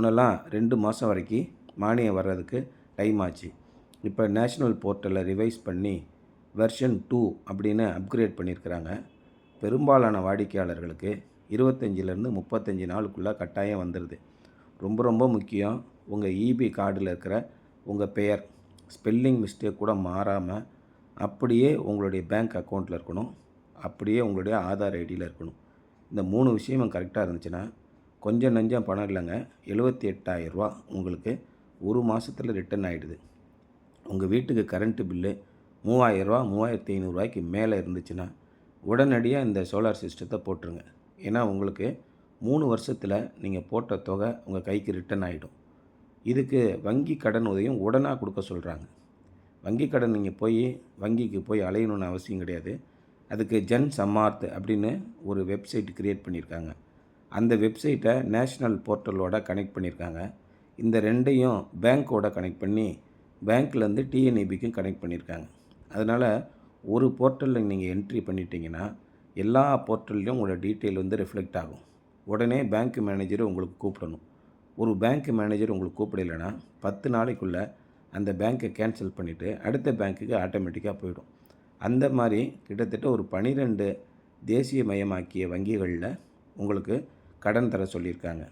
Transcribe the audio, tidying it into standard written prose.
முன்னெல்லாம் 2 மாதம் வரைக்கும் மானியம் வர்றதுக்கு டைம் ஆச்சு. இப்போ நேஷ்னல் போர்ட்டலில் ரிவைஸ் பண்ணி வெர்ஷன் 2 அப்படின்னு அப்கிரேட் பண்ணியிருக்கிறாங்க. பெரும்பாலான வாடிக்கையாளர்களுக்கு 25லேருந்து 35 நாளுக்குள்ளே கட்டாயம் வந்துடுது. ரொம்ப ரொம்ப முக்கியம், உங்கள் இபி கார்டில் இருக்கிற உங்கள் பெயர் ஸ்பெல்லிங் மிஸ்டேக் கூட மாறாமல் அப்படியே உங்களுடைய பேங்க் அக்கௌண்ட்டில் இருக்கணும், அப்படியே உங்களுடைய ஆதார் ஐடியில் இருக்கணும். இந்த 3 விஷயமும் கரெக்டாக இருந்துச்சுன்னா கொஞ்சம் நஞ்சம் பணம் இல்லைங்க, 78,000 ரூபா உங்களுக்கு ஒரு மாதத்தில் ரிட்டர்ன் ஆகிடுது. உங்கள் வீட்டுக்கு கரண்ட்டு பில்லு 3,000 ரூபா 3,500 ரூபாய்க்கு மேலே இருந்துச்சுன்னா உடனடியாக இந்த சோலார் சிஸ்டத்தை போட்டுருங்க. ஏன்னா உங்களுக்கு 3 வருஷத்தில் நீங்கள் போட்ட தொகை உங்கள் கைக்கு ரிட்டர்ன் ஆகிடும். இதுக்கு வங்கி கடன் உதவியும் உடனாக கொடுக்க சொல்கிறாங்க. வங்கி கடன் நீங்கள் வங்கிக்கு போய் அலையணுன்னு அவசியம் கிடையாது. அதுக்கு ஜன் சமார்த் அப்படின்னு ஒரு வெப்சைட் க்ரியேட் பண்ணியிருக்காங்க. அந்த வெப்சைட்டை நேஷ்னல் போர்ட்டலோட கனெக்ட் பண்ணியிருக்காங்க. இந்த ரெண்டையும் பேங்க்கோட கனெக்ட் பண்ணி பேங்க்லேருந்து டிஎன்இபிக்கும் கனெக்ட் பண்ணியிருக்காங்க. அதனால் ஒரு போர்ட்டலில் நீங்கள் என்ட்ரி பண்ணிட்டீங்கன்னா எல்லா போர்ட்டல்லையும் உங்களோட டீட்டெயில் ரிஃப்ளெக்ட் ஆகும். உடனே பேங்க் மேனேஜர் உங்களுக்கு கூப்பிடணும். ஒரு பேங்க் மேனேஜர் உங்களுக்கு கூப்பிடலைன்னா 10 நாளைக்குள்ளே அந்த பேங்க்கை கேன்சல் பண்ணிவிட்டு அடுத்த பேங்க்குக்கு ஆட்டோமேட்டிக்காக போயிடும். அந்த மாதிரி கிட்டத்தட்ட ஒரு 12 தேசியமயமாக்கிய வங்கிகளில் உங்களுக்கு கடன் தர சொல்லியிருக்காங்க.